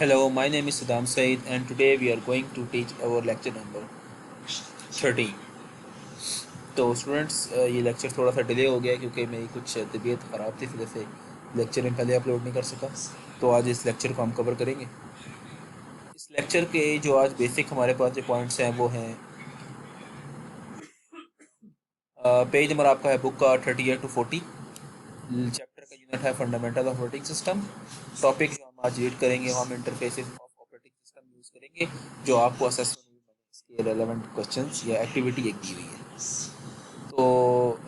Hello, my name is Saddam Said and today we are going to teach our lecture number 13. तो students ये lecture थोड़ा सा delay हो गया क्योंकि मेरी कुछ तबीयत ख़राब थी, इस वजह से लेक्चर में पहले अपलोड नहीं कर सका। तो आज इस लेक्चर को हम कवर करेंगे। इस लेक्चर के जो आज बेसिक हमारे पास जो पॉइंट्स हैं वो हैं, पेज नंबर आपका है बुक का 38 to 40। चैप्टर का यूनिट है fundamental of operating system. Topic जो हम आज रीड करेंगे वो हम interfaces of operating system use करेंगे, जो आपको असेसमेंट में इसके रेलेवेंट क्वेश्चंस या एक्टिविटी एक दी हुई है। तो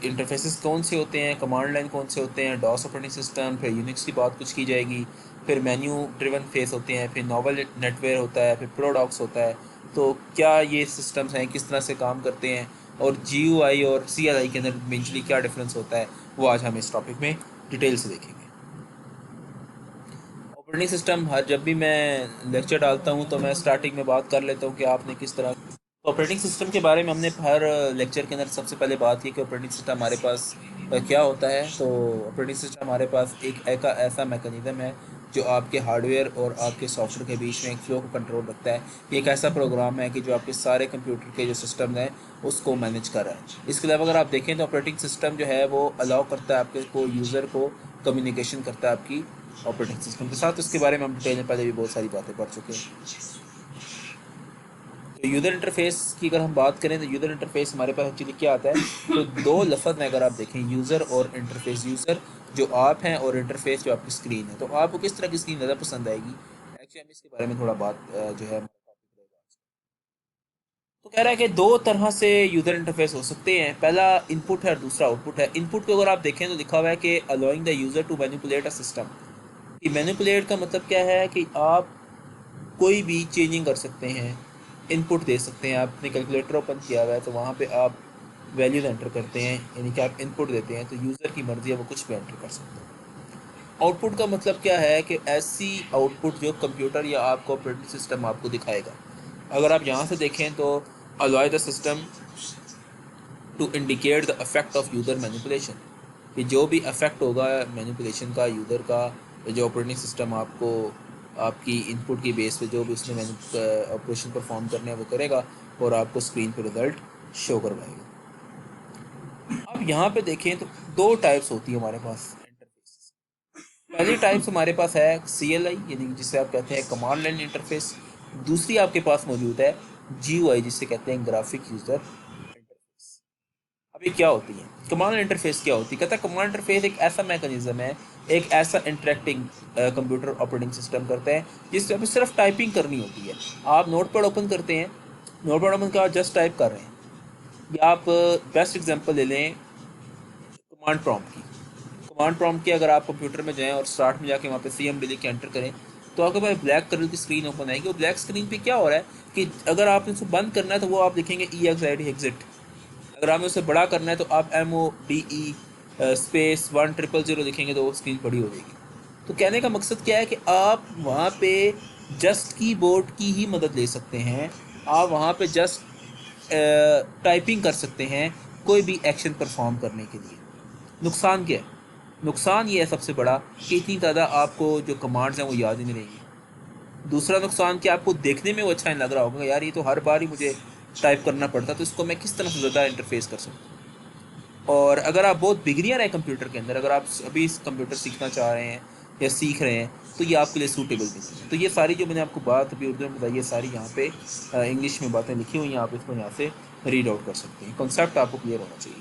इंटरफेसेस कौन से होते हैं, कमांड लाइन कौन से होते हैं, डॉस ऑपरेटिंग सिस्टम, फिर यूनिक्स की बात कुछ की जाएगी, फिर मेन्यू ड्रिवन फेस होते हैं, फिर नॉवल नेटवेयर होता है, फिर प्रोडॉक्स होता है। तो क्या ये सिस्टम्स हैं, किस तरह से काम करते हैं, और GUI और CLI के अंदर मेनली क्या डिफरेंस होता है, वो आज हम इस टॉपिक में डिटेल से देखेंगे। ऑपरेटिंग सिस्टम हर जब भी मैं लेक्चर डालता हूँ तो मैं स्टार्टिंग में बात कर लेता हूँ कि आपने किस तरह ऑपरेटिंग सिस्टम के बारे में हमने हर लेक्चर के अंदर सबसे पहले बात की कि ऑपरेटिंग सिस्टम हमारे पास क्या होता है। तो ऑपरेटिंग सिस्टम हमारे पास एक ऐसा मैकेनिज़्म है जो आपके हार्डवेयर और आपके सॉफ्टवेयर के बीच में एक फ्लो को कंट्रोल रखता है। ये एक ऐसा प्रोग्राम है कि जो आपके सारे कंप्यूटर के जो सिस्टम हैं उसको मैनेज कर रहा है। इसके अलावा अगर आप देखें तो ऑपरेटिंग सिस्टम जो है वो अलाउ करता है आपके को यूज़र को कम्युनिकेशन करता है आपकी ऑपरेटिंग सिस्टम के साथ। उसके बारे में हम डिटेल में पहले भी बहुत सारी बातें पढ़ चुके हैं। तो यूज़र इंटरफेस की अगर हम बात करें तो यूज़र इंटरफेस हमारे पास एक्चुअली क्या आता है, तो दो लफ्ज़ में अगर आप देखें, यूज़र और इंटरफेस। यूज़र जो आप हैं और इंटरफेस जो आपकी स्क्रीन है। तो आपको किस तरह की स्क्रीन ज़्यादा पसंद आएगी, एक्चुअली हम इसके बारे में थोड़ा बात जो है तो कह रहा है कि दो तरह से यूज़र इंटरफेस हो सकते हैं। पहला इनपुट है और दूसरा आउटपुट है। इनपुट को अगर आप देखें तो लिखा हुआ है कि allowing the user to manipulate a system. कि मैनिपुलेट का मतलब क्या है कि आप कोई भी चेंजिंग कर सकते हैं, इनपुट दे सकते हैं। आपने कैलकुलेटर ओपन किया हुआ है तो वहाँ पे आप वैल्यूज एंटर करते हैं, यानी कि आप इनपुट देते हैं, तो यूज़र की मर्ज़ी है वो कुछ भी एंटर कर सकते हैं। आउटपुट का मतलब क्या है कि ऐसी आउटपुट जो कंप्यूटर या आपका ऑपरेटिंग सिस्टम आपको दिखाएगा। अगर आप यहाँ से देखें तो allow the system to indicate the effect of user manipulation, कि जो भी इफेक्ट होगा मैनिपुलेशन का यूज़र का, जो ऑपरेटिंग सिस्टम आपको आपकी इनपुट की बेस पे जो भी उसने ऑपरेशन परफॉर्म करने हैं वो करेगा और आपको स्क्रीन पे रिज़ल्ट शो करवाएगा। अब यहाँ पे देखें तो दो टाइप्स होती है हमारे पास इंटरफेस। पहली टाइप्स हमारे पास है CLI, यानी जिसे आप कहते हैं कमांड लाइन इंटरफेस। दूसरी आपके पास मौजूद है GUI, जिसे कहते हैं ग्राफिक यूज़र इंटरफेस। अब ये क्या होती है कमांड इंटरफेस, क्या होती है? कहता है कमांड इंटरफेस एक ऐसा मैकेनिज्म है, एक ऐसा इंटरेक्टिंग कंप्यूटर ऑपरेटिंग सिस्टम करता है जिससे हमें सिर्फ टाइपिंग करनी होती है। आप नोटपैड ओपन करते हैं, नोटपैड ओपन कर जस्ट टाइप कर रहे हैं, या आप बेस्ट एग्जांपल ले लें कमांड प्रॉम्प्ट की। कमांड प्रॉम्प्ट की अगर आप कंप्यूटर में जाएं और स्टार्ट में जाके वहाँ पे CMD लिख के एंटर करें तो आपके पास ब्लैक कलर की स्क्रीन ओपन आएगी। वो ब्लैक स्क्रीन पे क्या हो रहा है कि अगर आप इसको बंद करना है तो वो आप लिखेंगे EXIT एग्जिट। अगर हमें उसे बड़ा करना है तो आप MODE स्पेस 1000 लिखेंगे तो वो स्क्रीन बड़ी हो जाएगी। तो कहने का मकसद क्या है कि आप वहाँ पे जस्ट कीबोर्ड की ही मदद ले सकते हैं। आप वहाँ पे जस्ट टाइपिंग कर सकते हैं कोई भी एक्शन परफॉर्म करने के लिए। नुकसान क्या है? नुकसान ये है सबसे बड़ा कि इतनी ज़्यादा आपको जो कमांड्स हैं वो याद ही नहीं रहेंगी। दूसरा नुकसान कि आपको देखने में वो अच्छा नहीं लग रहा होगा, यार ये तो हर बार ही मुझे टाइप करना पड़ता, तो इसको मैं किस तरह से ज़्यादा इंटरफेस कर सकता हूँ। और अगर आप बहुत बिगिनियर हैं कंप्यूटर के अंदर, अगर आप अभी इस कंप्यूटर सीखना चाह रहे हैं या सीख रहे हैं, तो ये आपके लिए सूटेबल नहीं है। तो ये सारी जो मैंने आपको बात अभी उर्दू में बताई, ये सारी यहाँ पे इंग्लिश में बातें लिखी हुई हैं, आप इसको यहाँ से रीड आउट कर सकते हैं। कॉन्सेप्ट आपको क्लियर होना चाहिए।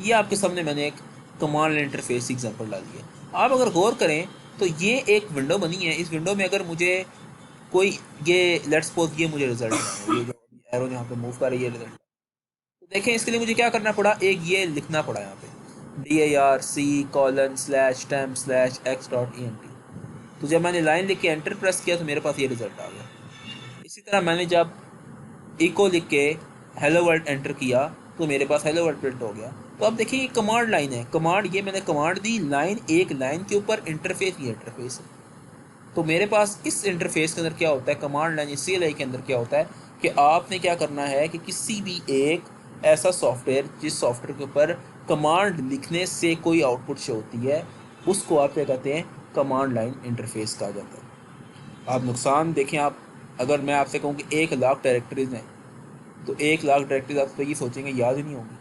ये आपके सामने मैंने एक कमांड इंटरफेस एग्जांपल डाली है। आप अगर गौर करें तो ये एक विंडो बनी है। इस विंडो में अगर मुझे कोई ये लेट्स सपोज ये मुझे रिजल्ट है, ये जो एरो यहाँ पे मूव कर रही है रिजल्ट, तो देखें इसके लिए मुझे क्या करना पड़ा, एक ये लिखना पड़ा यहाँ पे DARC:/temp/x.ent। तो जब मैंने लाइन लिख के एंटर प्रेस किया तो मेरे पास ये रिजल्ट आ गया। इसी तरह मैंने जब इको लिख के हेलो वर्ल्ड एंटर किया तो मेरे पास हेलो वर्ल्ड प्रिंट हो गया। तो अब देखिए ये कमांड लाइन है, कमांड, ये मैंने कमांड दी, लाइन, एक लाइन के ऊपर इंटरफेस, ये इंटरफेस है। तो मेरे पास इस इंटरफेस के अंदर क्या होता है, कमांड लाइन CLI के अंदर क्या होता है कि आपने क्या करना है कि किसी भी एक ऐसा सॉफ्टवेयर जिस सॉफ्टवेयर के ऊपर कमांड लिखने से कोई आउटपुट शो होती है, उसको आप क्या कहते हैं, कमांड लाइन इंटरफेस कहा जाता है। आप नुकसान देखें, आप अगर मैं आपसे कहूँ कि 1,00,000 डायरेक्टरीज हैं तो 1,00,000 डायरेक्टरीज आप तो ये सोचेंगे याद ही नहीं होंगी।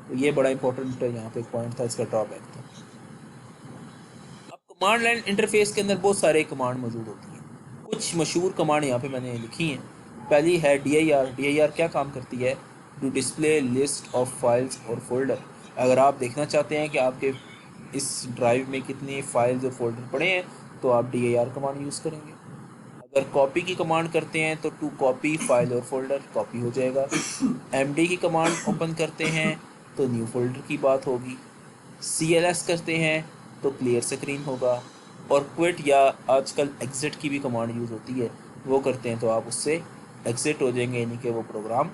तो ये बड़ा इंपॉर्टेंट यहाँ पे पॉइंट था, इसका ड्रॉबैक था। अब कमांड लाइन इंटरफेस के अंदर बहुत सारे कमांड मौजूद होती हैं। कुछ मशहूर कमांड यहाँ पे मैंने लिखी हैं। पहली है dir। dir क्या काम करती है? To display list of files और फोल्डर। अगर आप देखना चाहते हैं कि आपके इस ड्राइव में कितने फाइल्स और फोल्डर पड़े हैं तो आप dir कमांड यूज़ करेंगे। अगर कॉपी की कमांड करते हैं तो टू कॉपी फाइल और फोल्डर, कॉपी हो जाएगा। md की कमांड ओपन करते हैं तो न्यू फोल्डर की बात होगी। cls करते हैं तो क्लियर स्क्रीन होगा। और क्विट या आजकल एग्जिट की भी कमांड यूज़ होती है, वो करते हैं तो आप उससे एग्जिट हो जाएंगे, यानी कि वो प्रोग्राम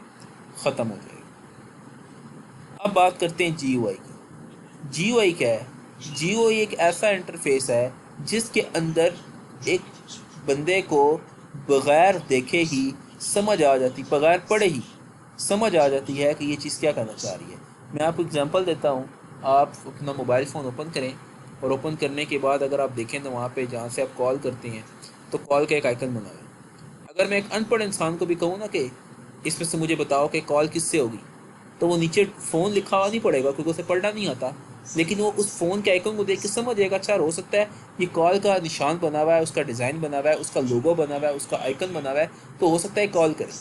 ख़त्म हो जाएगा। अब बात करते हैं GUI की। GUI क्या है? GUI एक ऐसा इंटरफेस है जिसके अंदर एक बंदे को बग़ैर देखे ही समझ आ जाती, बग़ैर पढ़े ही समझ आ जाती है कि ये चीज़ क्या करना चाह रही है। मैं आपको एग्जांपल देता हूँ। आप अपना मोबाइल फ़ोन ओपन करें और ओपन करने के बाद अगर आप देखें तो वहाँ पे जहाँ से आप कॉल करते हैं तो कॉल का एक आइकन बना हुआ है। अगर मैं एक अनपढ़ इंसान को भी कहूँ ना कि इसमें से मुझे बताओ कि कॉल किससे होगी, तो वो नीचे फ़ोन लिखा हुआ नहीं पड़ेगा क्योंकि उसे पढ़ना नहीं आता, लेकिन वो उस फ़ोन के आइकन को देख के समझ जाएगा। अच्छा, हो सकता है ये कॉल का निशान बना हुआ है, उसका डिज़ाइन बना हुआ है, उसका लोगो बना हुआ है, उसका आइकन बना हुआ है, तो हो सकता है कॉल करें।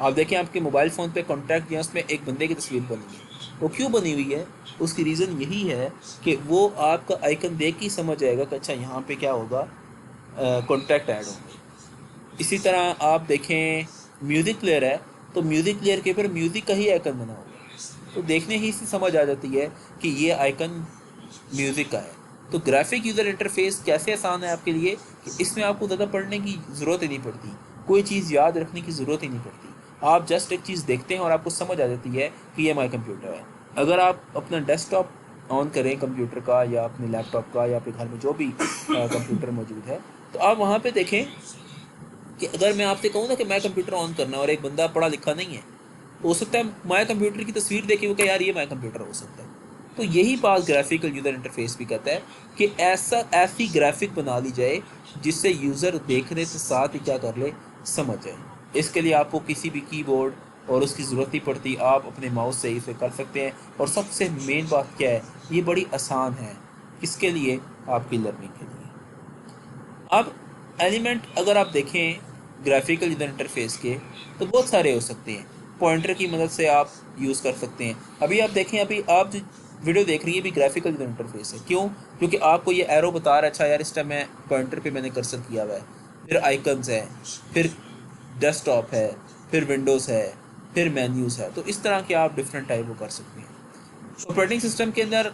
आप देखें आपके मोबाइल फ़ोन पे कॉन्टैक्ट या उसमें एक बंदे की तस्वीर बनी है। वो क्यों बनी हुई है? उसकी रीज़न यही है कि वो आपका आइकन देख के ही समझ जाएगा कि अच्छा यहाँ पे क्या होगा, कॉन्टैक्ट ऐड होंगे। इसी तरह आप देखें म्यूज़िक प्लेयर है तो म्यूज़िक प्लेयर के ऊपर म्यूज़िक का ही आइकन बना हुआ है, तो देखने ही से समझ आ जाती है कि ये आइकन म्यूज़िक का है। तो ग्राफिक यूज़र इंटरफेस कैसे आसान है आपके लिए कि इसमें आपको ज़्यादा पढ़ने की ज़रूरत ही नहीं पड़ती, कोई चीज़ याद रखने की ज़रूरत ही नहीं पड़ती। आप जस्ट एक चीज़ देखते हैं और आपको समझ आ जाती है कि ये माई कंप्यूटर है। अगर आप अपना डेस्कटॉप ऑन करें कंप्यूटर का या अपने लैपटॉप का या आपके घर में जो भी कंप्यूटर मौजूद है, तो आप वहाँ पे देखें कि अगर मैं आपसे कहूँ ना कि माई कंप्यूटर ऑन करना और एक बंदा पढ़ा लिखा नहीं है, तो हो सकता है माई कंप्यूटर की तस्वीर देखे वो कि यार ये माई कंप्यूटर हो सकता है। तो यही बात ग्राफिकल यूज़र इंटरफेस भी कहता है कि ऐसी ग्राफिक बना ली जाए जिससे यूज़र देखने से साथ ही क्या कर ले, समझ जाए। इसके लिए आपको किसी भी कीबोर्ड और उसकी ज़रूरत नहीं पड़ती, आप अपने माउस से इसे कर सकते हैं। और सबसे मेन बात क्या है, ये बड़ी आसान है। किसके लिए? आपकी लर्निंग के लिए। अब एलिमेंट अगर आप देखें ग्राफिकल यूज़र इंटरफेस के तो बहुत सारे हो सकते हैं। पॉइंटर की मदद से आप यूज़ कर सकते हैं। अभी आप देखें, अभी आप जो वीडियो देख रही है भी ग्राफिकल यूज़र इंटरफेस है। क्यों? क्योंकि आपको ये एरो बता रहा है, अच्छा यार इस टाइम मैं पॉइंटर पे मैंने कर्सर किया हुआ है, फिर आइकन्स है, फिर डेस्कटॉप है, फिर विंडोज़ है, फिर मेन्यूज़ है। तो इस तरह के आप डिफरेंट टाइप को कर सकते हैं। ऑपरेटिंग सिस्टम के अंदर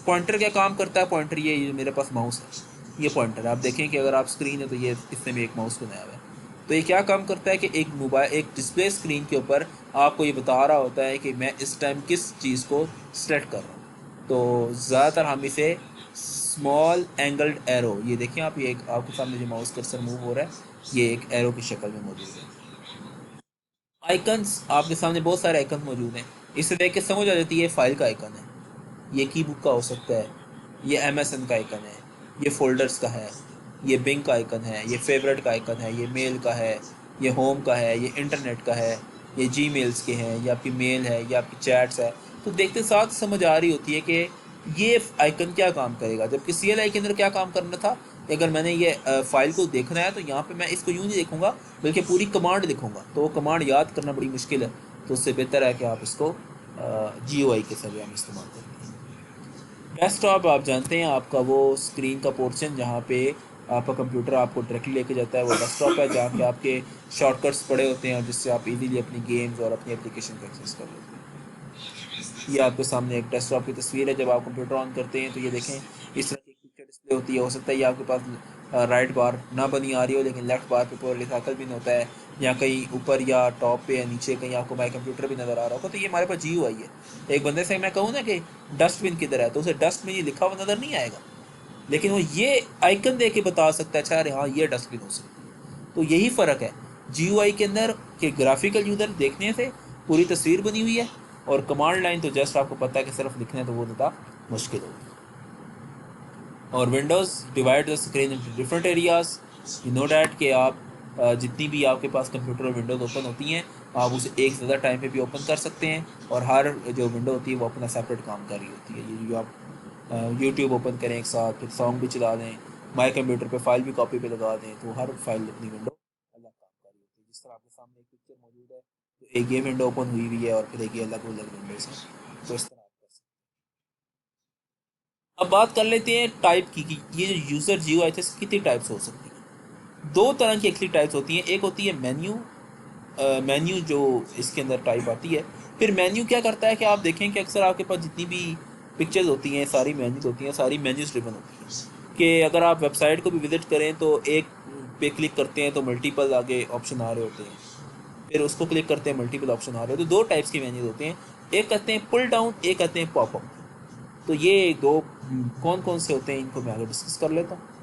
पॉइंटर क्या काम करता है? पॉइंटर ये मेरे पास माउस है, ये पॉइंटर आप देखें कि अगर आप स्क्रीन है तो ये इसने भी एक माउस बनाया हुआ है। तो ये क्या काम करता है कि एक डिस्प्ले स्क्रीन के ऊपर आपको ये बता रहा होता है कि मैं इस टाइम किस चीज़ को सेलेक्ट कर रहा हूँ। तो ज़्यादातर हम इसे स्मॉल एंगल्ड एरो, ये देखें आप, ये एक आपके सामने जो माउस कर्सर मूव हो रहा है ये एक एरो की शक्ल में मौजूद है। आइकन्स आपके सामने बहुत सारे आइकन मौजूद हैं, इसे देख के समझ आ जाती है फाइल का आइकन है, ये की बुक का हो सकता है, ये MSN का आइकन है, ये फोल्डर्स का है, ये बिंग का आइकन है, ये फेवरेट का आइकन है, ये मेल का है, ये होम का है, ये इंटरनेट का है, ये जीमेल्स के हैं, ये आपकी मेल है, ये आपकी चैट्स है। तो देखते साथ समझ आ रही होती है कि ये आइकन क्या काम करेगा। जबकि CLI के अंदर क्या काम करना था कि अगर मैंने ये फाइल को देखना है तो यहाँ पे मैं इसको यूँ नहीं देखूँगा बल्कि पूरी कमांड लिखूँगा, तो वो कमांड याद करना बड़ी मुश्किल है। तो उससे बेहतर है कि आप इसको GUI के जरिए हम इस्तेमाल करें। डेस्कटॉप आप जानते हैं आपका वो स्क्रीन का पोर्शन जहाँ पे आपका कंप्यूटर आपको डायरेक्टली लेके जाता है, वो डेस्कटॉप है जहाँ पे आपके शॉर्टकट्स पड़े होते हैं और जिससे आप इजीली अपनी गेम्स और अपनी एप्लीकेशन को एक्सेस कर लेते हैं। ये आपके सामने एक डेस्कटॉप की तस्वीर है। जब आप कंप्यूटर ऑन करते हैं तो ये देखें इस तरह की पिक्चर डिस्प्ले होती है। हो सकता है ये आपके पास राइट बार ना बनी आ रही हो, लेकिन लेफ्ट बार पे पूरा रिसाइकल बिन होता है, या कहीं ऊपर या टॉप पे या नीचे कहीं आपको माई कंप्यूटर भी नज़र आ रहा होगा। तो ये हमारे पास GUI है। एक बंदे से मैं कहूँ ना कि डस्टबिन किधर है, तो उसे डस्ट में ये लिखा हुआ नज़र नहीं आएगा, लेकिन वो ये आइकन दे के बता सकता है अच्छा अरे हाँ ये डस्टबिन हो सकता है। तो यही फ़र्क है GUI के अंदर कि ग्राफिकल यूज़र देखने से पूरी तस्वीर बनी हुई है, और कमांड लाइन तो जस्ट आपको पता है कि सिर्फ लिखना है तो वो ज़्यादा मुश्किल होगी। और Windows divide the screen into different areas. You know that कि आप जितनी भी आपके पास कंप्यूटर और विंडोज़ ओपन होती हैं, आप उसे एक से ज़्यादा टाइम पे भी ओपन कर सकते हैं, और हर जो विंडो होती है वो अपना सेपरेट काम कर रही होती है। ये जो आप यूट्यूब ओपन करें एक साथ, फिर सॉन्ग भी चला दें, माई कंप्यूटर पे फाइल भी कॉपी पे लगा दें, तो हर फाइल अपनी विंडो अलग काम कर रही होती है। जिस तरह आपके सामने एक पिक्चर मौजूद है, तो एक ये विंडो ओपन हुई हुई है और फिर एक ये अलग अलग विंडोज़ हैं, तो इस तरह आप कर सकते हैं। अब बात कर लेते हैं टाइप की कि ये जो यूज़र जीयूआई थे इसकी कितनी टाइप्स हो सकती हैं। दो तरह की एक्चुअली टाइप्स होती हैं। एक होती है मेन्यू, मेन्यू जो इसके अंदर टाइप आती है। फिर मेन्यू क्या करता है कि आप देखें कि अक्सर आपके पास जितनी भी पिक्चर्स होती हैं, सारी मेन्यूज होती हैं, सारी मेन्यूज ड्रिवन होती हैं। कि अगर आप वेबसाइट को भी विजिट करें तो एक पे क्लिक करते हैं तो मल्टीपल आगे ऑप्शन आ रहे होते हैं, फिर उसको क्लिक करते हैं मल्टीपल ऑप्शन आ रहे हैं। तो दो टाइप्स के मेन्यूज होते हैं, एक कहते हैं पुल डाउन, एक कहते हैं पॉपअप। तो ये दो कौन कौन से होते हैं इनको मैं आगे डिस्कस कर लेता हूँ।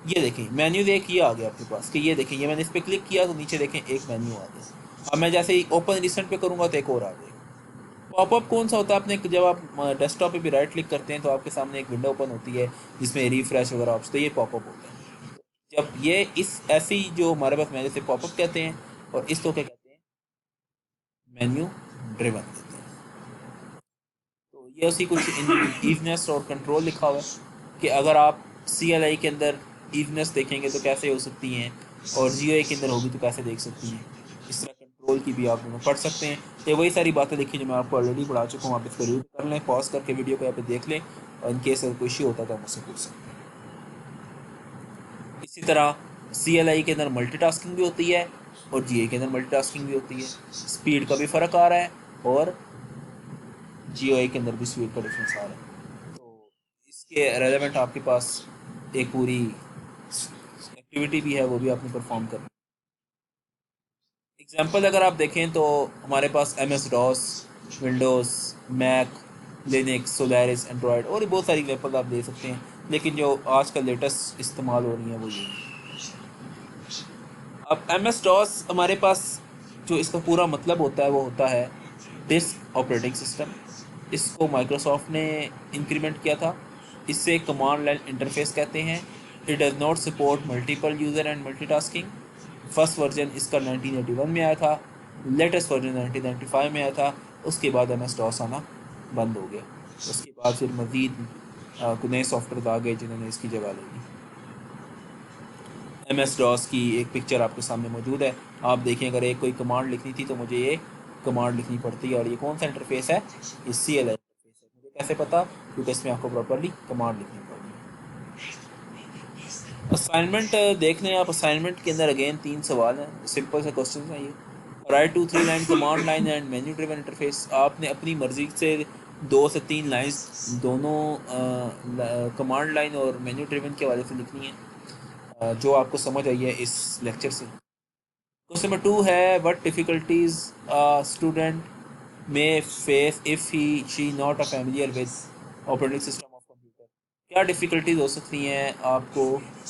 ये देखें मेन्यू, एक ये आ गया आपके पास कि ये देखें, ये मैंने इस पर क्लिक किया तो नीचे देखें एक मेन्यू आ गया। अब मैं जैसे ही ओपन रिसेंट पे करूँगा तो एक और आ जाएगा। पॉपअप कौन सा होता है, आपने जब आप डेस्कटॉप पे भी राइट क्लिक करते हैं तो आपके सामने एक विंडो ओपन होती है जिसमें रिफ्रेश वगैरह ऑप्शन, तो ये पॉपअप होता है। जब ये इस ऐसी जो हमारे पास मेन्यू से पॉपअप कहते हैं, और इसको क्या कहते हैं, मेन्यू ड्रिवन कहते हैं। तो ये उसी कुछ ईवनेस और कंट्रोल लिखा हुआ है कि अगर आप CLI के अंदर ईवनेस देखेंगे तो कैसे हो सकती हैं, और GUI के अंदर होगी तो कैसे देख सकती हैं। इस तरह कंट्रोल की भी आप दोनों पढ़ सकते हैं। ये वही सारी बातें लिखी जो मैं आपको ऑलरेडी पढ़ा चुका हूँ। आप इसको रीड कर लें, पॉज करके वीडियो को यहाँ पे देख लें, और इन केस अगर कोई इश्यू होता है तो आप मुझसे पूछ सकते हैं। इसी तरह CLI के अंदर मल्टीटास्किंग भी होती है और GUI के अंदर मल्टीटास्किंग भी होती है। स्पीड का भी फ़र्क आ रहा है, और GUI के अंदर भी स्पीड का डिफरेंस आ रहा है। तो इसके रेलेवेंट आपके पास एक पूरी एक्टिविटी भी है, वो भी आपने परफॉर्म करनी। एग्जांपल अगर आप देखें तो हमारे पास MS DOS, Windows, Mac, Linux, Solaris, Android, और भी बहुत सारी एग्जांपल आप दे सकते हैं, लेकिन जो आज का लेटेस्ट इस्तेमाल हो रही है वो ये है। अब MS DOS हमारे पास जो इसका पूरा मतलब होता है वो होता है डिस्क ऑपरेटिंग सिस्टम। इसको माइक्रोसॉफ्ट ने इंक्रीमेंट किया था। इससे कमांड लाइन इंटरफेस कहते हैं। It does not support multiple user and multitasking. First version इसका 1981 में आया था, लेटेस्ट वर्जन 1995 में आया था। उसके बाद MS DOS आना बंद हो गया। उसके बाद फिर मज़ीद नए सॉफ्टवेयर आ गए जिन्होंने इसकी जगह ले ली। MS DOS की एक पिक्चर आपके सामने मौजूद है। आप देखें, अगर एक कोई कमांड लिखनी थी तो मुझे ये कमांड लिखनी पड़ती है, और ये कौन सा इंटरफेस है, ये CLI इंटरफेस है। मुझे कैसे पता, क्योंकि इसमें आपको प्रॉपरली कमांड लिखनी पड़ती है। असाइनमेंट देख लें आप। असाइनमेंट के अंदर अगेन 3 सवाल हैं, सिंपल से क्वेश्चन हैं ये। Write to 3 line command line and menu driven interface. आपने अपनी मर्जी से 2 से 3 लाइन्स दोनों कमांड लाइन और मेन्यू ड्रिवन के हवाले से लिखनी है, जो आपको समझ आई है इस लेक्चर से। क्वेश्चन नंबर 2 है, व्हाट डिफिकल्टीज स्टूडेंट में face if he she not a familiar with operating system of computer. क्या डिफ़िकल्टीज हो सकती हैं आपको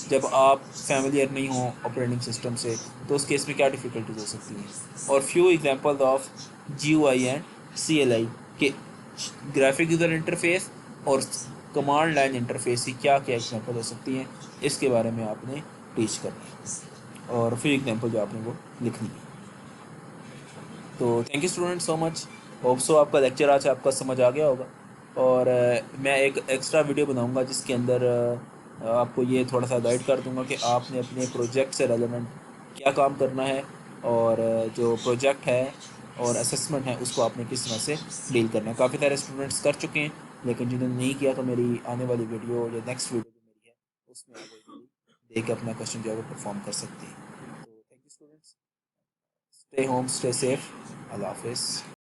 जब आप फैमिलियर नहीं हो ऑपरेटिंग सिस्टम से, तो उस केस में क्या डिफ़िकल्टीज हो सकती हैं। और few examples of GUI and CLI के ग्राफिक यूज़र इंटरफेस और कमांड लाइन इंटरफेस की क्या क्या एग्जांपल हो सकती हैं, इसके बारे में आपने टीच करना है, और फिर एग्जांपल जो आपने वो लिखनी है। तो thank you student so much. Hope so आपका लेक्चर आज आपका समझ आ गया होगा। और मैं एक एक्स्ट्रा वीडियो बनाऊंगा जिसके अंदर आपको ये थोड़ा सा गाइड कर दूंगा कि आपने अपने प्रोजेक्ट से रेलेवेंट क्या काम करना है, और जो प्रोजेक्ट है और असेसमेंट है उसको आपने किस तरह से डील करना है। काफ़ी सारे स्टूडेंट्स कर चुके हैं, लेकिन जिन्होंने नहीं किया तो मेरी आने वाली वीडियो या नेक्स्ट वीडियो जो मेरी है उसमें आप वो देख के अपना क्वेश्चन जो है वो परफॉर्म कर सकते हैं। तो thank you students, stay home, stay safe, अल्लाह हाफिज़।